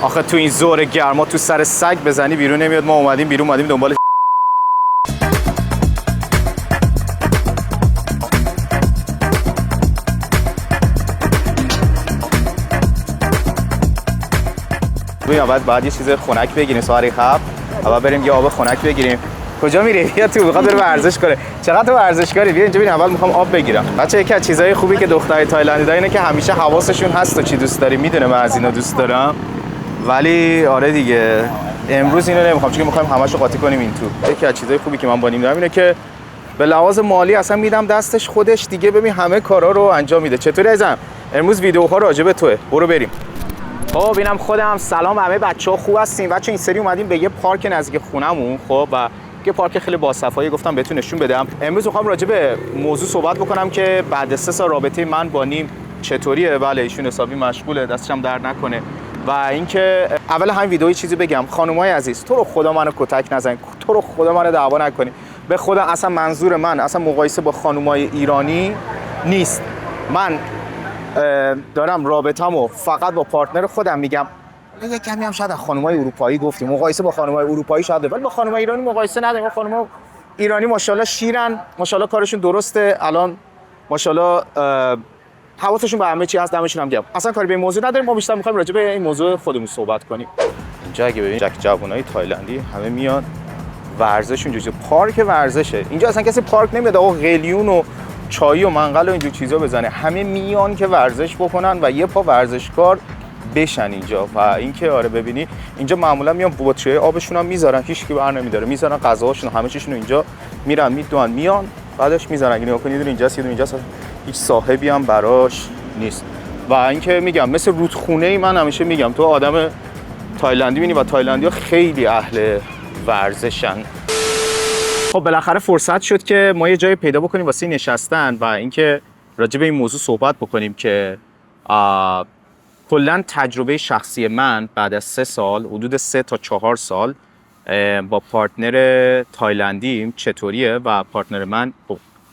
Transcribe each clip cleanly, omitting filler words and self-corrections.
آخه تو این زور گرما تو سر سگ بزنی بیرون نمیاد. ما اومدیم بیرون، اومدیم دنبال بعد یه چیز خنک بگیریم سواری خب. اول بریم یه آب خنک بگیریم. کجا میری؟ بیا تو، میخواد بره ورزش کنه. چقدر تو ورزشکاری؟ بیا اینجا ببین. اول میخوام آب بگیرم. بچه‌ها یکی از چیزای خوبی که دخترای تایلندی دارن اینه که همیشه حواسشون هست تو چی دوست داری. میدونه من از اینا دوست دارم. ولی آره دیگه امروز اینو نمیخوام چون میخوایم همه‌شو قاطی کنیم این تو. یکی از چیزای خوبی که من با نیم دارم اینه که به لحاظ مالی اصلا میدم دستش، خودش دیگه ببین همه کارا رو انجام میده. چطوری عزیزم؟ امروز ویدیوها راجع به توئه. برو بریم. خب اینم خودم. سلام همه بچه‌ها، خوب هستین؟ بچه‌ها این سری اومدیم به یه پارک نزدیک خونمون. خب و یه پارک خیلی باصفایی، گفتم بهتون نشون بدم. امروز می‌خوام راجع به موضوع صحبت بکنم که بعد 3 سال رابطه من با نیم چطوریه. بله ایشون حسابی مشغوله، دستش هم درد نکنه. و اینکه اول همین ویدیو چیزی بگم، خانمای عزیز تو رو خدا منو کتک نزن، تو رو خدا منو دعوا نکنی. به خدا اصلا منظور من اصلا مقایسه با خانمای ایرانی نیست. من دارم رابطه‌مو فقط با پارتنر خودم میگم. یه کمی هم شاید خانمای اروپایی گفتیم، مقایسه با خانمای اروپایی شاید، ولی با خانمای ایرانی مقایسه نداریم. خانم‌ها ایرانی ماشاءالله شیرن، ماشاءالله کارشون درسته، الان ماشاءالله حواسشون به همه چی هست، دمشون هم گرم. اصلا کاری به این موضوع نداریم. ما بیشتر می‌خوایم راجع به این موضوع خودمون صحبت کنیم. اینجا اگه ببینید جوونای تایلندی همه میان ورزششون جوجه پارک ورزشه. اینجا اصلا کسی پارک نمیاد آقا قلیون و چای و منقل و اینجور چیزا بزنه. همه میان که ورزش بکنن و یه پا ورزشکار بشن اینجا. و اینکه آره ببینی اینجا معمولا میان بطری آبشون هم میذارن، هیچ کی بر نمیداره، میذارن غذاهاشون همه چیشون اینجا میرن میدوان میان بعدش میذارن. اگه نگاه کنید اینجاست، اینجاست، هیچ صاحبی هم براش نیست. و اینکه میگم مثل رودخونه من همیشه میگم تو آدم تایلندی ببینی و تایلندی‌ها خیلی اهل ورزشن. خب بالاخره فرصت شد که ما یه جای پیدا بکنیم واسه نشستن و اینکه راجع به این موضوع صحبت بکنیم که کلاً تجربه شخصی من بعد از 3 سال، حدود 3 تا 4 سال با پارتنر تایلندیم چطوریه. و پارتنر من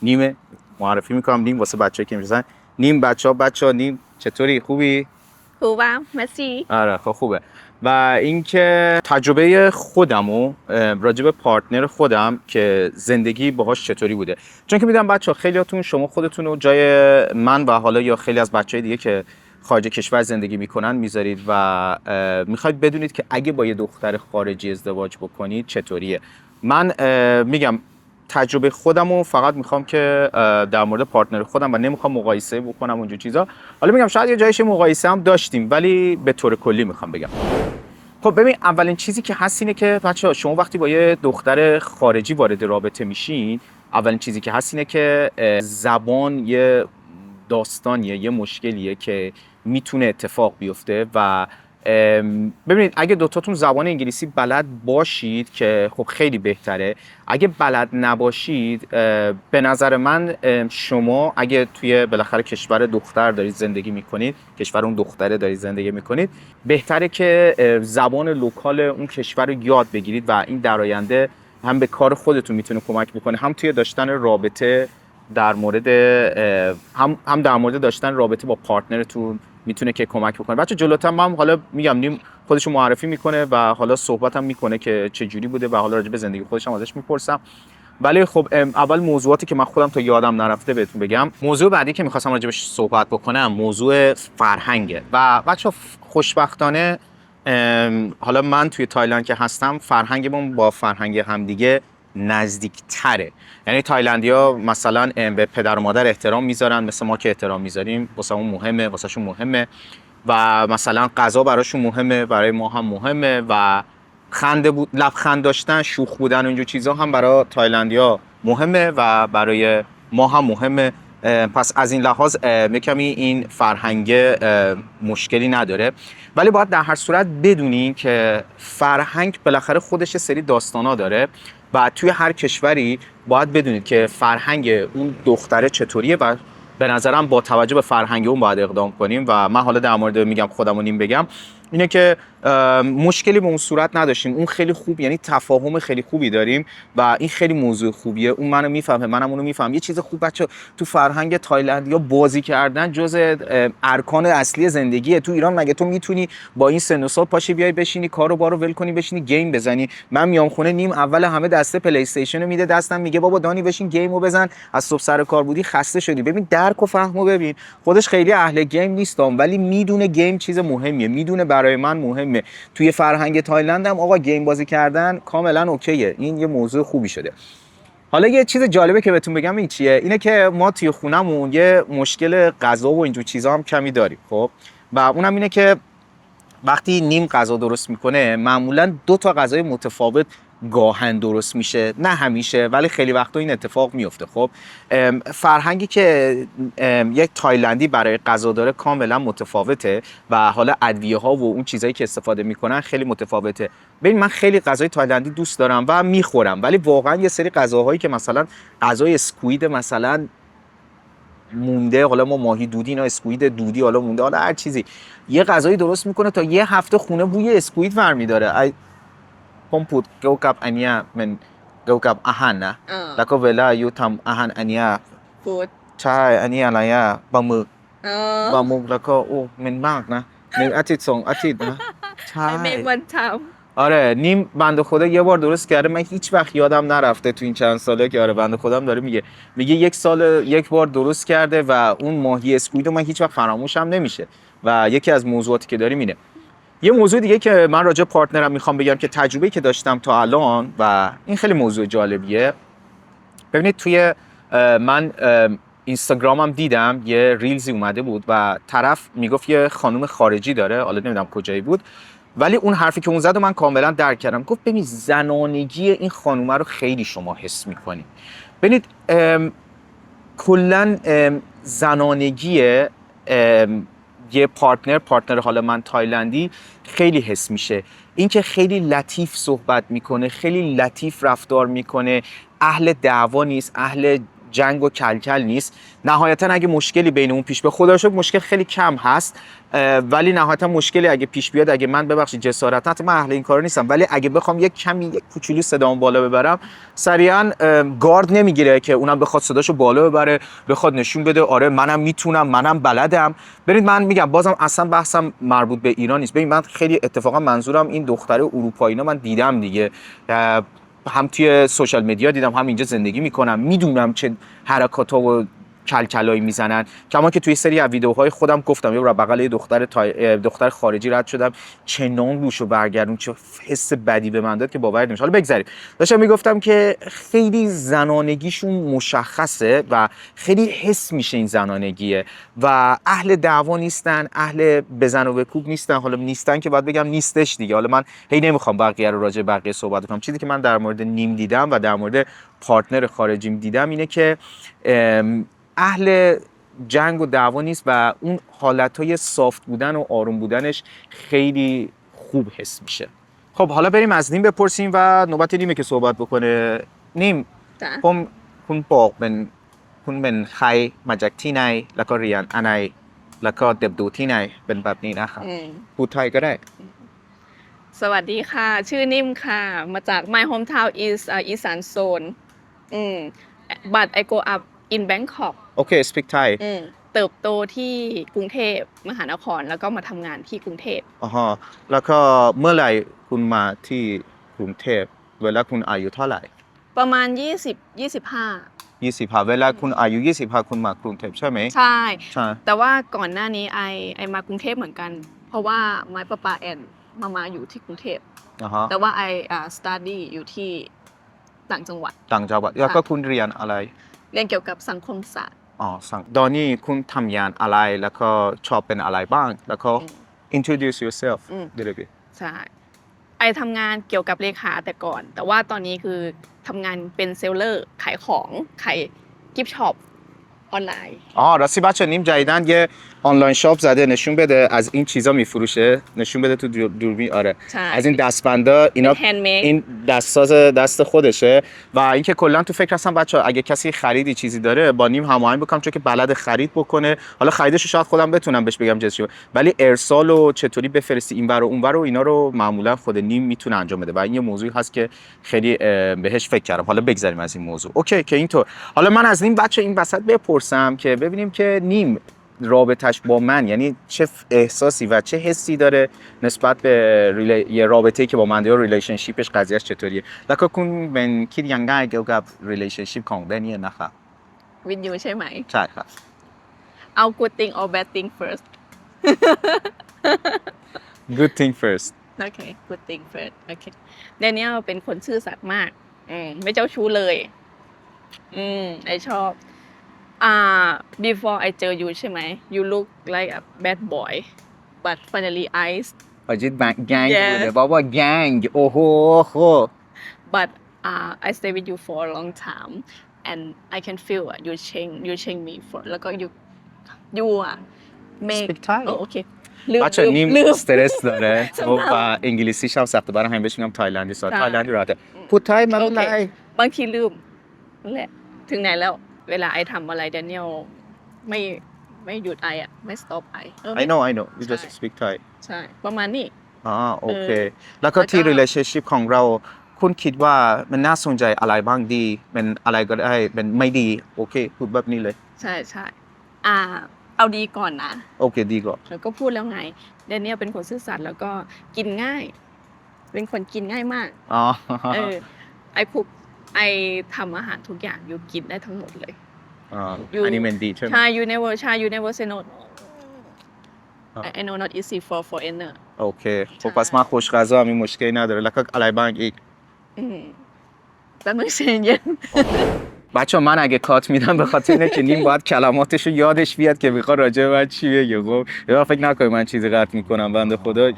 نیمه، معرفی میکنم نیم واسه بچه‌ای که میشناسن. نیم بچه‌ها نیم چطوری؟ خوبی؟ خوبم، مرسی. آره خب خوبه. و اینکه تجربه خودمو راجع به پارتنر خودم که زندگی باهاش چطوری بوده، چون که میدونم بچه‌ها خیلیاتون شما خودتون رو جای من و حالا یا خیلی از بچه‌های دیگه که خارج کشور زندگی میکنن میذارید و میخواید بدونید که اگه با یه دختر خارجی ازدواج بکنید چطوریه. من میگم تجربه خودمو فقط میخوام که در مورد پارتنر خودم و نمیخوام مقایسه بکنم اونجور چیزا. حالا میگم شاید یه جایش مقایسه هم داشتیم ولی به طور کلی میخوام بگم. خب ببین اولین چیزی که هست اینه که بچه‌ها شما وقتی با یه دختر خارجی وارد رابطه میشین، اولین چیزی که هست اینه که زبان یه داستانیه، یه مشکلیه که میتونه اتفاق بیفته. و ببینید اگه دوتاتون زبان انگلیسی بلد باشید که خب خیلی بهتره. اگه بلد نباشید به نظر من شما اگه توی بالاخره کشور دختر دارید زندگی میکنید، کشور اون دختره دارید زندگی میکنید، بهتره که زبان لوکال اون کشور رو یاد بگیرید و این در آینده هم به کار خودتون میتونه کمک بکنه، هم توی داشتن رابطه در مورد هم در مورد داشتن رابطه با پارتنرتون میتونه که کمک بکنه. بچه جلوتر من حالا میگم نیم خودشو معرفی میکنه و حالا صحبت هم میکنه که چه جوری بوده و حالا راجع به زندگی خودش هم ازش میپرسم. ولی خب اول موضوعاتی که من خودم تا یادم نرفته بهتون بگم. موضوع بعدی که میخواستم راجع بهش صحبت بکنم موضوع فرهنگه. و بچه خوشبختانه حالا من توی تایلند که هستم فرهنگمون با فرهنگ همدیگه نزدیک‌تره. یعنی تایلندی‌ها مثلا به پدر و مادر احترام میذارن مثل ما که احترام میذاریم، واسمون مهمه، واسهشون مهمه. و مثلا غذا براشون مهمه، برای ما هم مهمه. و لبخند داشتن، شوخ بودن و اینجور چیزا هم برای تایلندی‌ها مهمه و برای ما هم مهمه. پس از این لحاظ کمی این فرهنگ مشکلی نداره. ولی باید در هر صورت بدونین که فرهنگ بالاخره خودش سری داستانا داره و توی هر کشوری باید بدونید که فرهنگ اون دختره چطوریه و به نظرم با توجه به فرهنگ اون باید اقدام کنیم. و من حالا در مورد میگم خودمو نیم بگم، اینه که مشکلی به اون صورت نداشتیم. اون خیلی خوب، یعنی تفاهم خیلی خوبی داریم و این خیلی موضوع خوبیه. اون منو میفهمه، منم اونو میفهمم. یه چیز خوب بچه تو فرهنگ تایلند یا بازی کردن جزء ارکان اصلی زندگیه. تو ایران مگه تو میتونی با این سن و سال پاشی بیای بشینی کارو بارو ول کنی بشینی گیم بزنی؟ من میام خونه نیم اول همه دسته پلی استیشن میده دستم، میگه بابا دانی بشین گیمو بزن، از صبح سر کار بودی خسته شدی. ببین درک و فهمو ببین. خودش خیلی اهل گیم نیستم ولی میدونه گیم چیز مهمیه، میدونه برای من مهمه. توی فرهنگ تایلند هم آقا گیم بازی کردن کاملا اوکیه. این یه موضوع خوبی شده. حالا یه چیز جالبه که بهتون بگم این چیه، اینه که ما توی خونمون یه مشکل غذا و اینجور چیزا هم کمی داریم. خب و اونم اینه که وقتی نیم غذا درست میکنه معمولا 2 تا غذای متفاوت گاهن درست میشه، نه همیشه ولی خیلی وقتا این اتفاق میفته. خب فرهنگی که یک تایلندی برای غذا داره کاملا متفاوته و حالا ادویه ها و اون چیزایی که استفاده میکنن خیلی متفاوته. ببین من خیلی غذای تایلندی دوست دارم و میخورم، ولی واقعا یه سری غذاهایی که مثلا غذای اسکوید مثلا مونده، حالا ما ماهی دودی اینا اسکوید دودی حالا مونده، حالا هر چیزی یه غذایی درست میکنه تا یه هفته خونه بوی اسکوید برمیداره.ผมพูดเกี่ยวกับอันเนี้ยมันเกี่ยวกับอาหารนะแล้วก็เวลาอยู่ทำอาหารอันเนี้ย ฟูด ใช่อันนี้อะไรอ่ะปลาหมึกปลาหมึกแล้วก็โอ้มันมากนะ1 อาทิตย์ 2 อาทิตย์นะใช่ I make one time آره نیم بنده خدا یه بار درست کرده، من هیچ وقت یادم نرفته تو این چند ساله که آره بنده خودم داره میگه 1 سال 1 بار درست کرده و اون ماهی اسکوید من هیچ وقت فراموشم نمیشه. و یکی از موضوعاتی که داریم اینه. یه موضوع دیگه که من راجع پارتنرم میخوام بگم که تجربه‌ای که داشتم تا الان و این خیلی موضوع جالبیه. ببینید توی من اینستاگرامم دیدم یه ریلزی اومده بود و طرف میگفت یه خانم خارجی داره، حالا نمیدونم کجایی بود، ولی اون حرفی که اون زد و من کاملا درک کردم. گفت ببین زنانگی این خانومه رو خیلی شما حس میکنید. ببینید کلا زنانگی یه پارتنر حالا من تایلندی خیلی حس میشه. اینکه خیلی لطیف صحبت میکنه، خیلی لطیف رفتار میکنه، اهل دعوا نیست، اهل جنگ و کلکل نیست. نهایتا اگه مشکلی بین اون پیش بیاد، خدا رو شکر مشکل خیلی کم هست، ولی نهایتا مشکلی اگه پیش بیاد، اگه من ببخشید جسارتا من اهل این کارا نیستم، ولی اگه بخوام یک کوچولو صدامو بالا ببرم سریعا گارد نمیگیره که اونم بخواد صداشو بالا ببره، بخواد نشون بده آره منم میتونم منم بلدم. برید من میگم بازم اصلا بحثم مربوط به ایران نیست. ببین من خیلی اتفاقا منظورم این دختره اروپایی‌ها من دیدم دیگه، هم توی سوشال مدیا دیدم، هم اینجا زندگی میکنم، میدونم چه حرکات‌ها و کلکلایی میزنن. کما که توی سری از ویدیوهای خودم گفتم یه بغل یه دختر خارجی رد شدم، چنان روشو برگردون، چه حس بدی به من داد که باور نمیشه. حالا بگذریم. داشتم میگفتم که خیلی زنانگیشون مشخصه و خیلی حس میشه این زنانگیه و اهل دعوا نیستن، اهل بزن و بکوب نیستن. حالا نیستن که باید بگم نیستش دیگه. حالا من هی نمیخوام بقیه رو راجع به بقیه صحبت کنم. چیزی که من در مورد نیم دیدم و در مورد پارتنر خارجیم دیدم اینه که اهل جنگ و دعوا نیست و اون حالتهای سافت بودن و آروم بودنش خیلی خوب حس میشه. خب حالا بریم از نیم بپرسیم و نوبت نیمه که صحبت بکنه. نیم کنบอกเป็นคุณเป็นใครมาจากที่ไหนแล้วก็เรียนอะไรแล้วก็เติบโตที่ไหนเป็นแบบนี้นะครับพูดไทยก็ได้ สวัสดีค่ะชื่อนิ่มค่ะมาจาก My hometown is Isan zone but I go up in Bangkok โอเค speak Thai เติบโตที่กรุงเทพมหานครแล้วก็มาทำงานที่กรุงเทพอ๋อแล้วก็เมื่อไหร่คุณมาที่กรุงเทพเวลาคุณอายุเท่าไหร่ประมาณ25 เวลาคุณอายุ25คุณมากรุงเทพใช่ไหมใช่แต่ว่าก่อนหน้านี้ไอมากรุงเทพเหมือนกันเพราะว่า my ป้าแอนมาอยู่ที่กรุงเทพแต่ว่าไอstudy อยู่ที่ต่างจังหวัดแล้วก็คุณเรียนอะไรเรียนเกี่ยวกับสังคมศาสตร์ตอนนี้คุณทำงานอะไรแล้วก็ชอบเป็นอะไรบ้างแล้วก็ introduce yourself little bit ใช่ไอทำงานเกี่ยวกับเลขาแต่ก่อนแต่ว่าตอนนี้คือทำงานเป็นเซลเลอร์ขายของขายกิฟต์ช็อปออนไลน์راستی بچه نیم جدیدن یه آنلاین شاپ زده نشون بده از این چیزا میفروشه نشون بده تو دوربین آره از این دستبندا اینا این دست خودشه و اینکه کلا تو فکر هستم بچه‌ها اگه کسی خریدی چیزی داره با نیم هماهنگ بکنم چون که بلد خرید بکنه حالا خریدش شاید خودم بتونم بهش بگم چه ولی ارسال و چطوری بفرستی اینور و اونور و اینا رو معمولا خود نیم میتونه انجام بده و این یه موضوعی هست که خیلی بهش فکر کردم حالا بگذریم از این موضوع اوکی که اینطور حالا من از نیم بچه این وسط بپرسم که ببینیم که نیم رابطش با من یعنی چه احساسی و چه حسی داره نسبت به یه رابطه‌ای که با من داره ریلیشنشیپش قضیهش چطوریهแล้วก็คุณเป็นคิดยังไงเกี่ยวกับ relationship ของแดเนียลนะครับ with you ใช่ไหม ใช่ครับ เอา good thing or bad thing first good thing first โอเค good thing first โอเคแดเนียลเป็นคนซื่อสัตย์มากไม่เจ้าชู้เลยไอชอบbefore I เจอ you ใช่ไหม you look like a bad boy but finally I จิตแกงอยู่เลยบอกว่าแกงโอ้โห but I stay with you for a long time and I can feel you change me for แล้วก็ you make speak Thai okay بچه نیم استرس داره و انگلیسیش هم سخته برای همین بهش میگم تایلندی تایلندی راحته พูดไทยมาเป็นไร บางทีลืมนั่นแหละถึงไหนแล้วเวลาไอทำอะไรแดเนียลไม่หยุดไออ่ะไม่ stop ไอ I know you just speak Thai ใช่ประมาณนี้โอเคแล้วก็ที่ relationship ของเราคุณคิดว่ามันน่าสนใจอะไรบ้างดีเป็นอะไรก็ได้เป็นไม่ดีโอเคพูดแบบนี้เลยใช่เอาดีก่อนนะโอเคดีก่อนแล้วก็พูดแล้วไงแดเนียลเป็นคนซื่อสัตย์แล้วก็กินง่ายเป็นคนกินง่ายมากไอทำอาหารทุกอย่างยูกินได้ทั้งหมดเลยอันนี้มันดีใช่ไหมใช่ you never say no I know not easy for foreigner اوکی خب پس من خوش غذا همین مشکلی نداره لکه علای بانگ و من سنجن بچه من اگه کات میدم به خاطر اینه که نیم باید کلماتشو یادش بیاد که بخواد راجع به من چی بگه خب یا فکر نکنی من چیزی قطع میکنم بنده خدا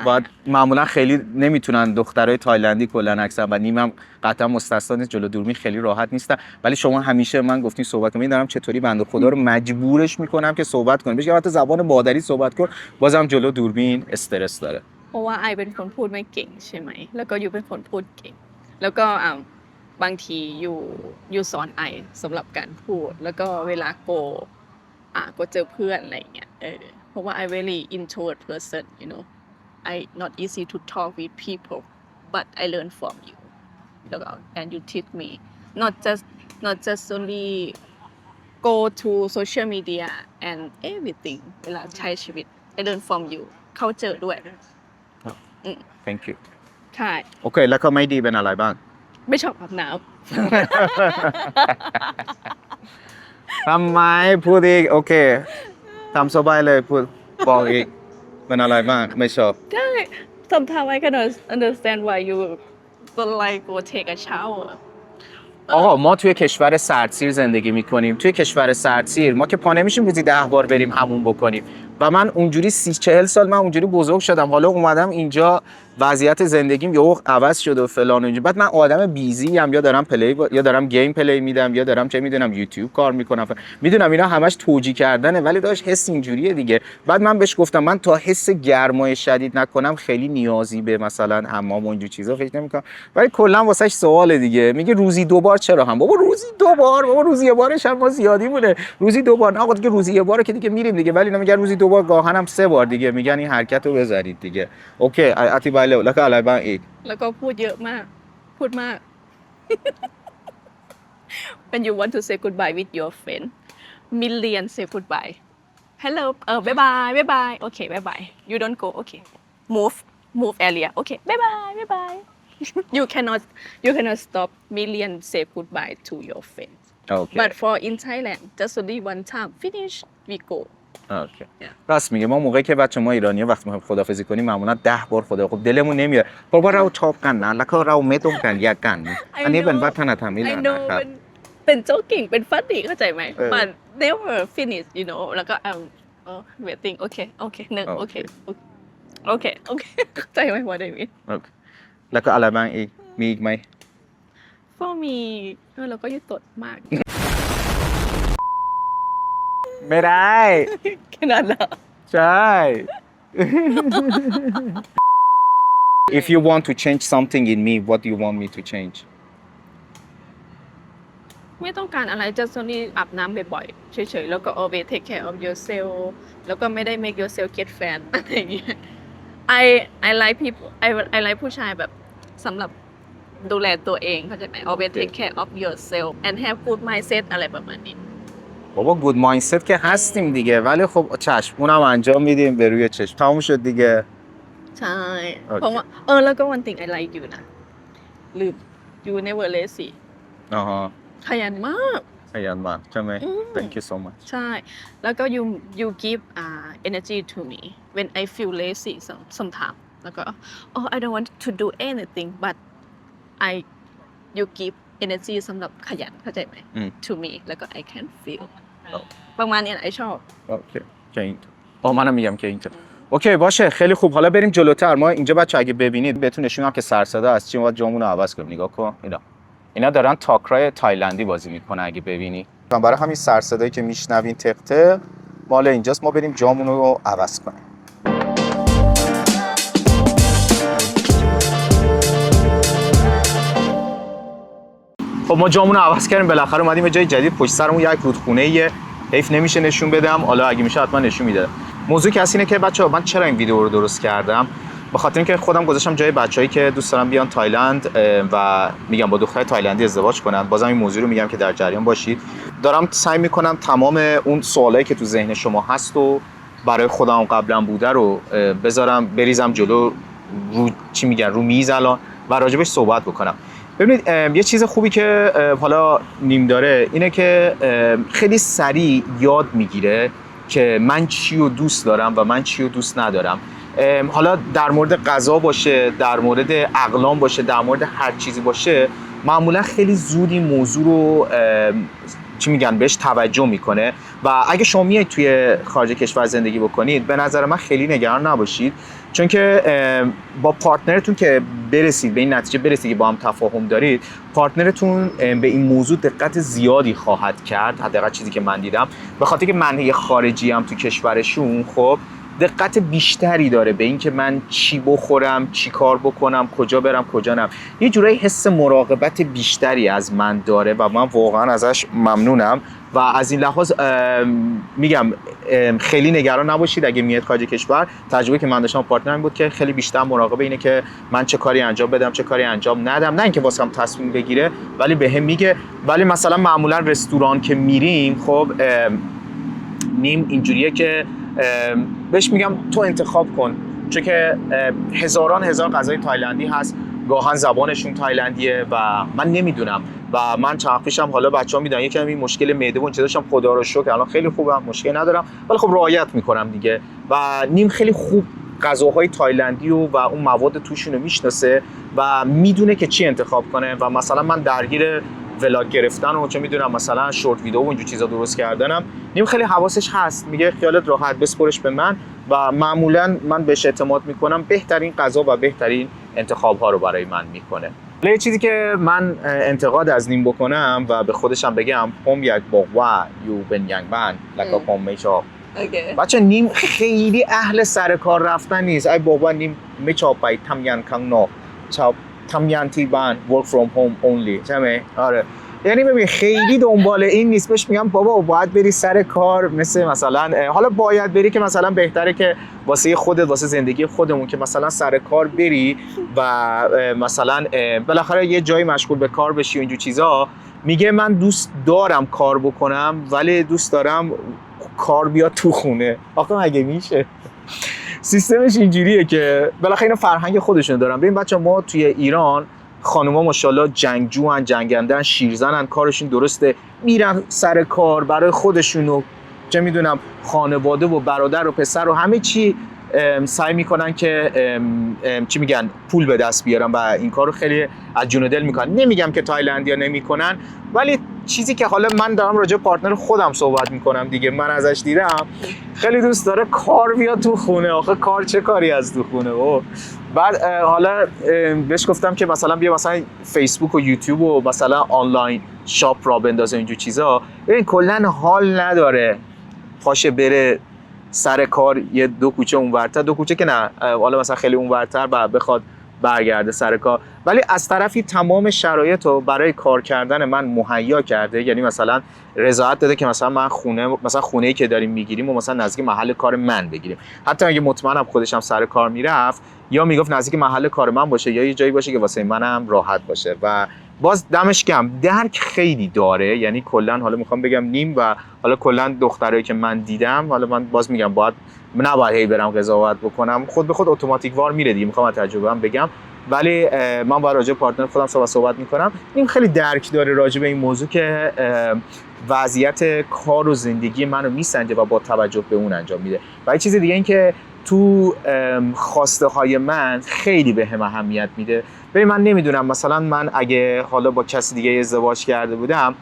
باید معمولا خیلی نمیتونن دخترای تایلندی کلا اکثر و نیمم قطعا مستثنا نیست جلو دوربین خیلی راحت نیستن ولی شما همیشه من گفتین صحبت کنم دارم چطوری بنده خدا رو مجبورش میکنم که صحبت کنه بهش حتی زبان مادری صحبت کن بازم جلو دوربین استرس داره เพราะว่าไอเป็นคนพูดไม่เก่งใช่ไหมแล้วก็ยูเป็นคนพูดเก่งแล้วก็บางทีอยู่สอนไอสำหรับการพูดแล้วก็เวลาโกเจอเพื่อนอะไรอย่างเงี้ยเพราะว่า I very introvert person you know I not easy to talk with people but I learn from you แล้วก็ and you teach me not just only go to social media and everything เวลาใช้ชีวิต I learn from you เขาเจอด้วยthank you ใช่โอเคแล้วก็ไม่ดีเป็นอะไรบ้างไม่ชอบอาบน้ำทำไมพูดอีกโอเคทำสบายเลยพูดบอกอีกเป็นอะไรบ้างไม่ชอบใช่ sometimes I cannot understand why you don't like go take a shower آقا ما توی کشور سردسیر زندگی میکنیم توی کشور سردسیر ما که پا نمیشیم روزی 10 بار بریم همون بکنیم و من اونجوری 30-40 سال من اونجوری بزرگ شدم حالا اومدم اینجا وضعیت زندگیم یهو عوض شده و فلان و اینجا بعد من آدم بیزی ام یا دارم یا دارم گیم پلی میدم یا دارم چه میدونم یوتیوب کار میکنم میدونم اینا همش توجیه کردنه ولی داش حس اینجوریه دیگه بعد من بهش گفتم من تا حس گرمای شدید نکنم خیلی نیازی به مثلا حمام و اینجور چیزا فکر نمیکنم ولی کلا واسش سوال دیگه میگه روزی 2 بار چرا هم بابا روزی 2 بار بابا روزی یه بارش هم ما زیادی بوده روزی 2 بار آقا دیگه روزی یه باره که دیگه میریم دیگه ولی نمیگن روزی 2 بار گاهن هم 3 بار دیگه میگن این حرکت رو بذارید دیگه اوکی اتیبایแล้วก็อะไรบ้างอีกแล้วก็พูดเยอะมากพูดมาก when you want to say goodbye with your friend million say goodbye hello bye bye okay bye bye you don't go okay move area okay bye bye you cannot stop million say goodbye to your friends okay but for in Thailand just only one time finish we go اوکی راست میگه ما موقعی که بچه ما ایرانی‌ها وقتی می‌خوایم خداحافظی کنیم معمولا 10 بار خدا خب دلمون نمیادเพราะว่าเราชอบกันนะแล้วก็เราไม่ต้องการแยกกันอันนี้เป็นวัฒนธรรมอิหร่านนะครับเป็นโจ๊กกิ่งเป็นฟัดดี้เข้าใจไหม but never finish you know แล้วก็waiting okay หนึ่งโอเคเข้าใจไหมว่าได้มั้ยโอเคแล้วก็อะไรบ้างอีกมีอีกมั้ยก็มีแล้วก็ยึดตดมาก ไม่ได้ แค่นั้นเหรอ ใช่ If you want to change something in me what do you want me to change ไม่ต้องการอะไรจะส่วนนี้อาบน้ำบ่อยๆเฉยๆแล้วก็ always take care of yourself แล้วก็ไม่ได้ make yourself get fat อะไรอย่างเงี้ย I like people I like ผู้ชายแบบสำหรับดูแลตัวเองเข้าใจไหม always take care of yourself and have good mindset อะไรประมาณนี้ بابا گود مایندست که هستیم دیگه ولی خب چشم اونم انجام میدیم به روی چشم تموم شد دیگه ใช่ เพราะว่าแล้วก็ one thing I like you นะลืม you never lazy آها ขยันมาก خیلی ممنون چمه thank you so much ใช่ แล้วก็ you give energy to me when I feel lazy sometimes แล้วก็ I don't want to do anything but you give energy สำหรับขยันเข้าใจไหม to me แล้วก็ I can feel ประมาณนี้ไอชอบ اوکی که اینطور منم میگم که اینطور اوکی باشه خیلی خوب حالا بریم جلوتر ما اینجا بچه اگه ببینید بهتون نشون میدم که سرصدا از چی ما جامونو عوض کنیم نگاه کن اینا دارن تاکرای تایلندی بازی میکنه اگه ببینی برای همین سرصدایی که میشنوین تق تق مال اینجاست ما بریم جامونو رو عوض کنیم خب ما جامونو عوض کردیم بالاخره اومدیم یه جای جدید پشت سرمون یک رودخونه حیف نمیشه نشون بدم حالا اگه میشه حتما نشون میدم موضوع که اینه که بچه‌ها من چرا این ویدیو رو درست کردم به خاطر اینکه خودم گذاشتم جای بچه‌ای که دوست دارن بیان تایلند و میگم با دختر تایلندی ازدواج کنن بازم این موضوع رو میگم که در جریان باشید دارم سعی میکنم تمام اون سوالایی که تو ذهن شما هست و برای خودم قبلا بوده رو بذارم بریزم جلو رو چی میگن رو میز الان و راجبش صحبت بکنم ببینید یه چیز خوبی که حالا نیم داره اینه که خیلی سریع یاد میگیره که من چی رو دوست دارم و من چی رو دوست ندارم حالا در مورد غذا باشه در مورد اقلام باشه در مورد هر چیزی باشه معمولا خیلی زود این موضوع رو چی میگن بهش توجه میکنه و اگه شما میایید توی خارج کشور زندگی بکنید به نظر من خیلی نگران نباشید چون که با پارتنرتون که برسید به این نتیجه برسید که با هم تفاهم دارید پارتنرتون به این موضوع دقت زیادی خواهد کرد حداقل چیزی که من دیدم به خاطر که من یه خارجی ام تو کشورشون خب دقت بیشتری داره به اینکه من چی بخورم چی کار بکنم کجا برم کجا نرم یه جورایی حس مراقبت بیشتری از من داره و من واقعا ازش ممنونم و از این لحاظ میگم خیلی نگران نباشید اگه میاد خارج کشور تجربه که من داشتم پارتنرم بود که خیلی بیشتر مراقب اینه که من چه کاری انجام بدم چه کاری انجام ندم نه اینکه واسم تصمیم بگیره ولی بهم میگه ولی مثلا معمولا رستوران که میریم خب نیم اینجوریه که بهش میگم تو انتخاب کن چون که هزار غذای تایلندی هست گاهن زبانشون تایلندیه و من نمیدونم و من چند پیشم حالا بچه‌ها میدونن یکم این مشکل معده و این چیزا داشتم خدا رو شکر الان خیلی خوبم مشکل ندارم ولی خب رعایت میکنم دیگه و نیم خیلی خوب غذاهای تایلندی و اون مواد توشون رو میشناسه و میدونه که چی انتخاب کنه و مثلا من درگیر ولاگ گرفتن و چه میدونم مثلا شورت ویدیو و اینجور چیزا درست کردنم نیم خیلی حواسش هست میگه خیالت راحت بسپرش به من و معمولا من بهش اعتماد میکنم بهترین غذا و بهترین انتخاب ها رو برای من میکنه یه چیزی که من انتقاد از نیم بکنم و به خودشم بگم هم یک باقوا یو بن یانگ بان لکا پم میچا بچه نیم خیلی اهل سر کار رفتن نیست ای بابا نیم میچا پای تامیان کانگ نو چا تامیان تی بان work from home only چمه آره یعنی ببین خیلی دنبال این نیست بهش میگم بابا باید بری سر کار مثلا حالا باید بری که مثلا بهتره که واسه خودت واسه زندگی خودمون که مثلا سر کار بری و مثلا بالاخره یه جایی مشغول به کار بشی و اینجور چیزا میگه من دوست دارم کار بکنم ولی دوست دارم کار بیاد تو خونه آخه مگه میشه سیستمش اینجوریه که بالاخره اینا فرهنگ خودشون دارن ببین بچه‌ها ما توی ایران خانوما ماشاءالله جنگجوان جنگندن شیرزنن کارشون درسته میرن سر کار برای خودشون و چه میدونم خانواده و برادر و پسر و همه چی سعی میکنن که چی میگن پول به دست بیارن و این کارو خیلی از جون و دل میکنن نمیگم که تایلندیا نمیکنن ولی چیزی که حالا من دارم راجع به پارتنر خودم صحبت میکنم دیگه من ازش دیدم خیلی دوست داره کار بیاد تو خونه آخه کار چه کاری از تو خونه و بعد حالا بهش گفتم که مثلا بیا مثلا فیسبوک و یوتیوب و مثلا آنلاین شاپ را بندازه اینجور چیزا ببین کلا حال نداره پاشه بره سر کار یه 2 کوچه اونورتر، 2 کوچه که نه، حالا مثلا خیلی اونورتر و بخواد برگرده سر کار، ولی از طرفی تمام شرایط رو برای کار کردن من مهیا کرده. یعنی مثلا رضایت داده که مثلا من خونه‌ای که داریم میگیریم و مثلا نزدیک محل کار من بگیریم، حتی اگه مطمئنم خودش هم سر کار میرفت یا میگفت نزدیک محل کار من باشه یا یه جایی باشه که واسه منم راحت باشه. و باز دمش گرم، درک خیلی داره. یعنی کلا حالا میخوام بگم نیم و حالا کلا دخترایی که من دیدم، حالا من باز میگم نباید هی برم قضاوت بکنم، خود به خود اتوماتیک وار میره دیگه، میخوام از تجربه‌ام بگم، ولی من با راجع پارتنر خودم صحبت میکنم. این خیلی درک داره راجع به این موضوع که وضعیت کار و زندگی منو میسنجه و با توجه به اون انجام میده. و یه چیز دیگه این که تو خواسته های من خیلی بهم اهمیت میده. ببین من نمیدونم، مثلا من اگه حالا با کسی دیگه ازدواج کرده بودم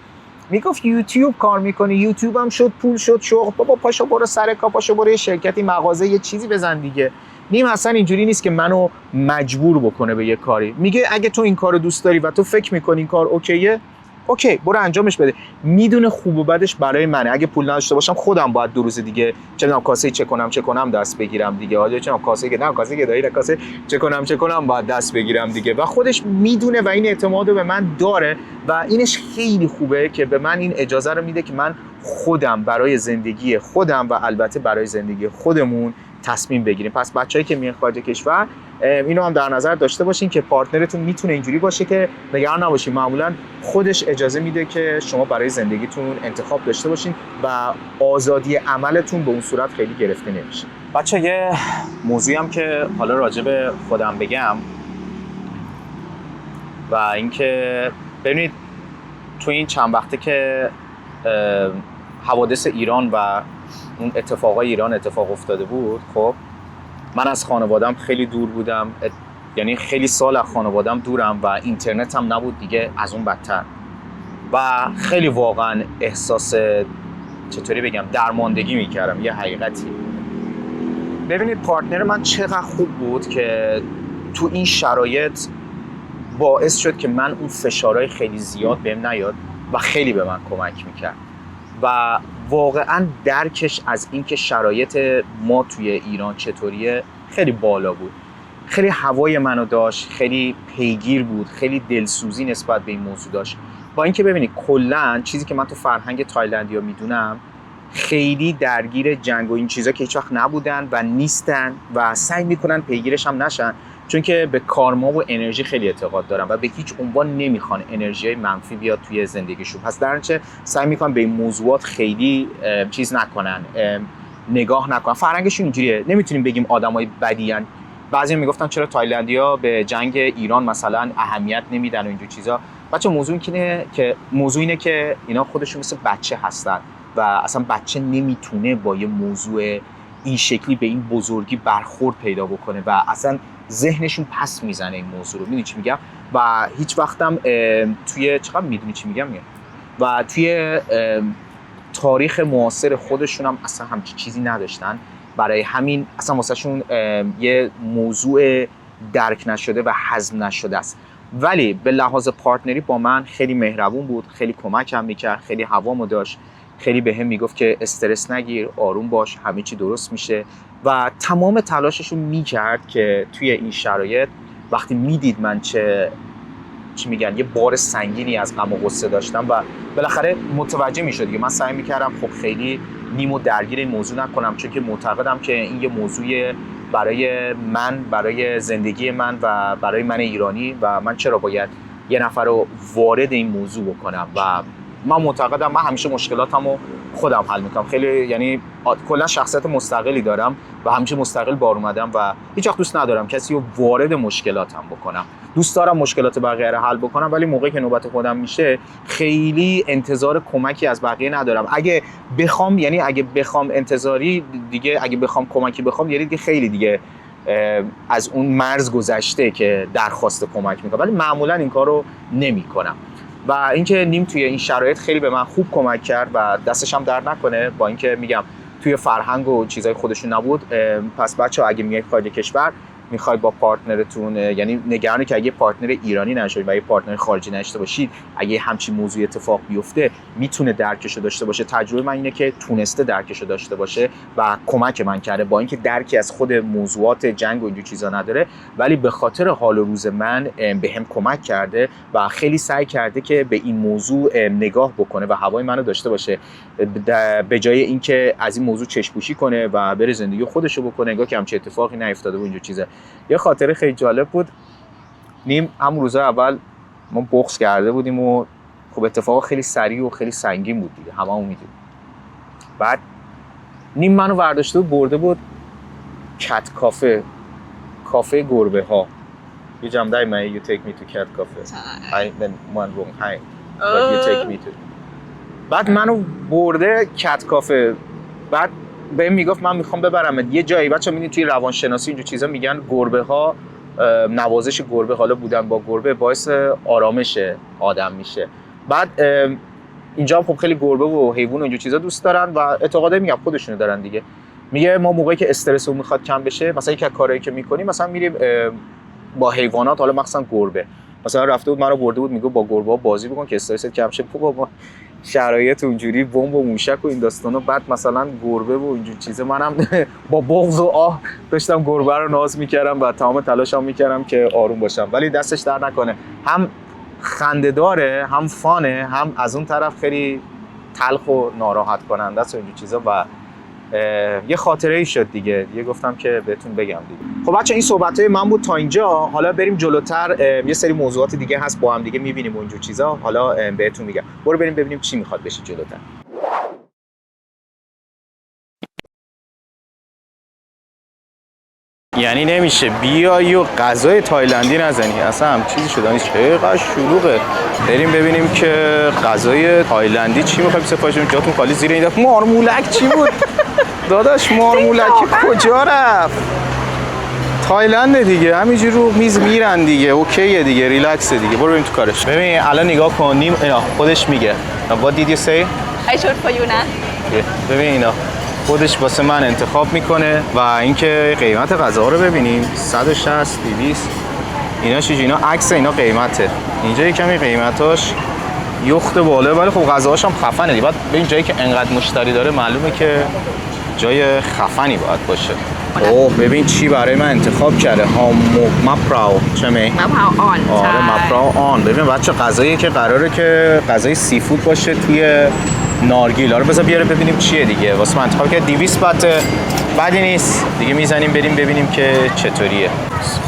میگفت یوتیوب کار میکنی، یوتیوب هم شد پول شد شغل، بابا پاشو برو سر کار، پاشو برو یه شرکتی مغازه یه چیزی بزن دیگه. نیم اصلا اینجوری نیست که منو مجبور بکنه به یه کاری. میگه اگه تو این کارو دوست داری و تو فکر میکنی این کار اوکیه، اوکی برو انجامش بده. میدونه خوب و بدش برای منه. اگه پول نداشته باشم خودم باید 2 روز دیگه چه کاسه چه کنم دست بگیرم دیگه. حالا چه کاسه که نه کاسه که دایی کاسه چه کنم باید دست بگیرم دیگه. و خودش میدونه و این اعتمادو به من داره و اینش خیلی خوبه که به من این اجازه رو میده که من خودم برای زندگی خودم و البته برای زندگی خودمون تصمیم بگیریم. پس بچه‌ای که میان خارج کشور اینو هم در نظر داشته باشین که پارتنرتون میتونه اینجوری باشه که نگران نباشین، معمولا خودش اجازه میده که شما برای زندگیتون انتخاب داشته باشین و آزادی عملتون به اون صورت خیلی گرفته نمیشه. بچه یه موضوعی هم که حالا راجع به خودم بگم و اینکه ببینید تو این چند وقته که حوادث ایران و اون اتفاقای ایران اتفاق افتاده بود، خب من از خانوادم خیلی دور بودم، یعنی خیلی سال از خانوادم دورم و اینترنت هم نبود دیگه، از اون بدتر. و خیلی واقعا احساس چطوری بگم درماندگی میکردم. یه حقیقتی ببینید پارتنر من چقدر خوب بود که تو این شرایط باعث شد که من اون فشارهای خیلی زیاد بهم نیاد و خیلی به من کمک میکرد و واقعا درکش از اینکه شرایط ما توی ایران چطوریه خیلی بالا بود. خیلی هوای منو داشت، خیلی پیگیر بود، خیلی دلسوزی نسبت به این موضوع داشت. با اینکه ببینید کلا چیزی که من تو فرهنگ تایلندیا میدونم، خیلی درگیر جنگ و این چیزا که هیچ وقت نبودن و نیستن و سعی میکنن پیگیرش هم نشن، چون که به کارما و انرژی خیلی اعتقاد دارن و به هیچ عنوان نمیخوان انرژی منفی بیاد توی زندگیشون. پس در نتیجه سعی میکنن به این موضوعات خیلی چیز نکنن، نگاه نکنن. فرهنگشون اینجوریه. نمیتونیم بگیم آدمای بدیان. بعضی میگفتن چرا تایلندیا به جنگ ایران مثلا اهمیت نمیدن و اینجور چیزا. بچه موضوع اینه که اینا خودشون مثل بچه هستن و اصلا بچه نمیتونه با یه موضوع این شکلی به این بزرگی برخورد پیدا بکنه و اصلا ذهنشون پس میزنه این موضوع رو. میدونی چی میگم؟ و هیچ وقتم توی چقدر میدونی چی میگم و توی تاریخ معاصر خودشون هم اصلا همچین چیزی نداشتن. برای همین اصلا واسه شون یه موضوع درک نشده و هضم نشده است. ولی به لحاظ پارتنری با من خیلی مهربون بود، خیلی کمکم میکرد، خیلی هوامو داشت، خیلی بهم میگفت که استرس نگیر، آروم باش، همه چی درست میشه و تمام تلاششو میکرد که توی این شرایط وقتی میدید من چی میگن یه بار سنگینی از غم و غصه داشتم و بالاخره متوجه میشد دیگه. من سعی میکردم خب خیلی نیمو درگیر این موضوع نکنم، چون که معتقدم که این یه موضوع برای من، برای زندگی من و برای من ایرانی و من چرا باید یه نفر رو وارد این موضوع بکنم. و من معتقدم من همیشه مشکلاتمو خودم حل میکنم. خیلی یعنی کلا شخصیت مستقلی دارم و همیشه مستقل بار اومدم و هیچ وقت دوست ندارم کسی رو وارد مشکلاتم بکنم. دوست دارم مشکلات بقیه رو حل بکنم، ولی موقعی که نوبت خودم میشه خیلی انتظار کمکی از بقیه ندارم. اگه بخوام انتظاری دیگه، اگه بخوام کمکی بخوام، یعنی دیگه خیلی دیگه از اون مرز گذشته که درخواست کمک میکنم، ولی معمولا این کارو نمیکنم. و اینکه نیم توی این شرایط خیلی به من خوب کمک کرد و دستش هم درد نکنه. با اینکه میگم توی فرهنگ و چیزای خودشون نبود. پس بچه‌ها اگه میایید خارج کشور میخواید با پارتنرتون، یعنی نگرانی که اگه پارتنر ایرانی نشید و اگه پارتنر خارجی نشته باشید، اگه همچین موضوعی اتفاق بیفته میتونه درکشو داشته باشه. تجربه من اینه که تونسته درکشو داشته باشه و کمک من کرده، با اینکه درکی از خود موضوعات جنگ و اینجور چیزا نداره، ولی به خاطر حال و روز من بهم کمک کرده و خیلی سعی کرده که به این موضوع نگاه بکنه و هوای منو داشته باشه، به جای اینکه از این موضوع چشم‌پوشی کنه و بره زندگی خودشو بکنه، انگار که همچین اتفاقی نیفتاده و اینجور چیزا. یه خاطره خیلی جالب بود. نیم همون روز اول ما بغض کرده بودیم و خب اتفاق خیلی سریع و خیلی سنگین بود دیگه، هممون میدونیم. بعد نیم منو برداشته بود برده بود کت کافه گربه ها. یه جمع دای من you take me to cat cafe. I then one wrong hi but you take me to. بعد منو برده کت کافه، بعد بهم میگفت من میخوام ببرمت یه جایی. بچه‌ها میدونید توی روانشناسی اینجور چیزا میگن گربه ها، نوازش گربه، حالا بودن با گربه باعث آرامش آدم میشه. بعد اینجا خب خیلی گربه و حیوان و اینجور چیزا دوست دارن و اعتقاده میگم خودشونو دارن دیگه. میگه ما موقعی که استرسمون میخواد کم بشه، مثلا یک کارهایی که میکنیم، مثلا میریم با حیوانات، حالا مثلا گربه، مثلا رفته بود منو برده بود میگه با گربه‌ها بازی بکن که استرست کم شه. بابا شرایط اونجوری بمب و موشک و این داستانا، بعد مثلا گربه و اینجور چیزا، منم با بغض و آه داشتم گربه رو ناز میکردم و تمام تلاشم میکردم که آروم باشم، ولی دستش در نکنه. هم خنده‌داره، هم فانه، هم از اون طرف خیلی تلخ و ناراحت کننده است و اینجور چیزا. و یه خاطره ای شد دیگه گفتم که بهتون بگم دیگه. خب بچه این صحبت‌های من بود تا اینجا. حالا بریم جلوتر، یه سری موضوعات دیگه هست با هم دیگه می‌بینیم و اینجور چیزا، حالا بهتون میگم. برو بریم ببینیم چی میخواد بشه جلوتر. یعنی نمیشه بیایی و غذای تایلندی نزنی، اصلا هم چیزی شده نیست، چقدر شلوغه. بریم ببینیم که غذای تایلندی چی می‌خوایم سفارش بدیم. جاتون خالی زیر این دفعه. مارمولک چی بود؟ داداش مارمولک کجا رفت؟ تایلند دیگه، همینجوری رو میز میرن دیگه، اوکیه دیگه، ریلکس دیگه. برو بریم تو کارش. ببین الان نگاه کن، نیم اینا خودش میگه. What did you say? I should for you نه. ببین اینا خودش واسه من انتخاب میکنه و اینکه قیمت غذاها رو ببینیم 160 200 اینا چیزی، اینا عکس اینا قیمته. اینجا یه کمی قیمتاش یخت بالا، ولی خب غذاهاش هم خفنه دیگه. بعد به این جایی که انقدر مشتری داره معلومه که جای خفنی باید باشه. اوه ببین چی برای من انتخاب کرده. ماپراو چمه؟ ماپراو آن. آره ماپراو آن. ببین بچه غذایی که قراره که غذای سی فود باشه توی نارگیل. رو بذار بیاره ببینیم چیه دیگه. واسه من انتخاب که 200 بات بدی نیست دیگه. میزنیم بریم ببینیم که چطوریه.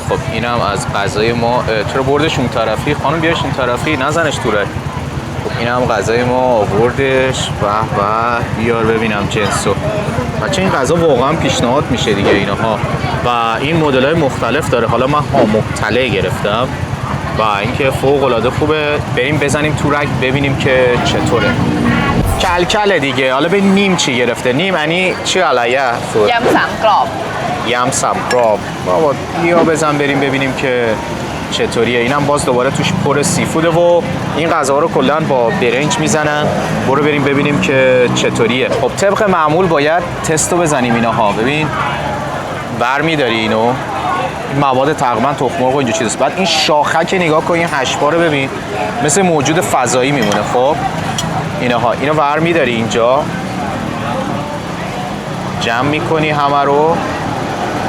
خب اینم از غذای ما. چرا بردش اون طرفی؟ خانم بیارش این طرفی، نزنش تو راه. خب اینم غذای ما آوردش. و بیار ببینم جنسو. بچه این غذا واقعا پیشنهاد میشه دیگه اینها. و این مدل‌های مختلف داره. حالا من مختلف گرفتم و اینکه فوق العاده خوبه. بریم بزنیم تو رگ ببینیم که چطوره. کلکل دیگه. حالا به نیم چی گرفته؟ نیم یعنی چی علیه؟ ยำสามกรอบ یم سمقراب. بابا بیا بزن بریم ببینیم که چطوریه. اینم باز دوباره توش پر سی فوده و این غذاها رو کلا با برنج میزنن. برو بریم ببینیم که چطوریه. خب طبق معمول باید تستو بزنیم اینها. ببین برمی‌داری اینو، مواد تقریبا تخم مرغ و اینجور چیزاست. بعد این شاخک نگاه کن، این هشبار رو ببین، مثل موجود فضایی میمونه. خب اینها اینو برمی‌داری اینجا، جمع می‌کنی همه رو.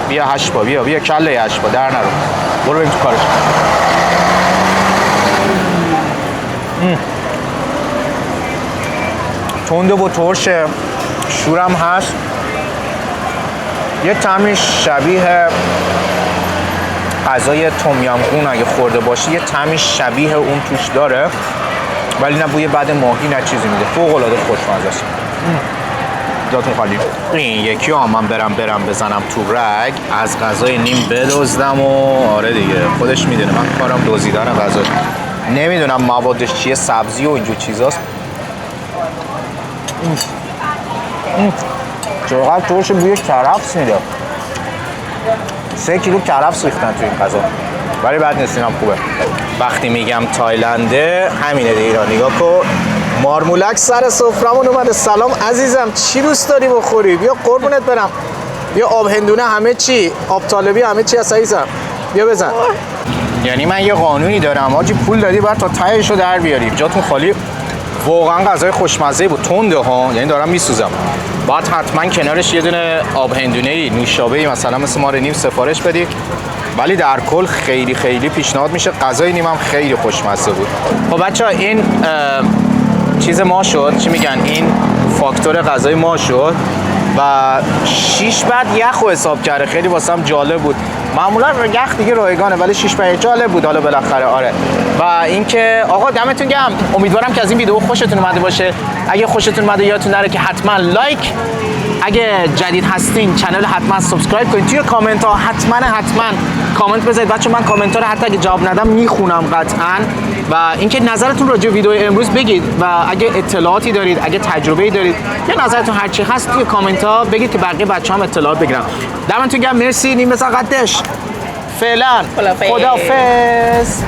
بیا هشبا، بیا کله هشبا در نرو. برو بریم تو کارش. تنده و ترشه، شورم هست. یه طعمی شبیه غذای تومیامگون اگه خورده باشی، یه طعمی شبیه اون توش داره، ولی نه بوی بد ماهی نه چیزی میده. فوق العاده خوشمزه است. جاتون خالی. این یکی هم من برم بزنم تو رگ، از غذای نیم بدزدم و آره دیگه خودش میدونه من کارم دزدیدن غذا. نمیدونم موادش چیه، سبزی و اینجور چیزاست. چقدر ترش بوی کرفس میده. 3 کیلو کرفس ریختن تو این غذا، ولی بد نیست، اینم خوبه. وقتی میگم تایلنده همینه دیگه. نگاه کن، مارمولک سر سفرمون اومده. سلام عزیزم، چی دوست داری بخوری؟ بیا قربونت برم. بیا آب هندونه همه چی، آب طالبی همه چی از عزیزم. بیا بزن. یعنی من یه قانونی دارم آجی، پول دادی باید تا تهشو در بیاری. جاتون خالی. واقعا غذای خوشمزه بود، تنده ها، یعنی دارم میسوزم. باید حتما کنارش یه دونه آب هندونه‌ای، نوشابه‌ای مثلا مثل ما نیم سفارش بدی. ولی در کل خیلی خیلی پیشنهاد میشه. غذای نیمم خیلی خوشمزه بود. خب بچه‌ها این چیز ما شد، چی میگن، این فاکتور غذای ما شد و 6 بعد یخو حساب کرده. خیلی واسم جالب بود. معمولا یخ دیگه رایگانه ولی 6 بعد جالب بود حالا بالاخره. آره. و اینکه آقا دمتون گرم. امیدوارم که از این ویدیو خوشتون اومده باشه. اگه خوشتون اومده یادتون نره که حتما لایک، اگه جدید هستین چنل حتما سابسکرایب کنید. توی کامنت ها حتما کامنت بذارید بچه، من کامنت ها رو حتی اگه جواب ندم میخونم قطعا. و اینکه نظرتون راجع به ویدیو امروز بگید و اگه اطلاعاتی دارید، اگه تجربه‌ای دارید یا نظرتون هر چی هست توی کامنت ها بگید که بقیه بچه‌ها هم اطلاعات بگیرن. دمتون گرم. مرسی. نیم بزن قدش. فعلا خدافظ.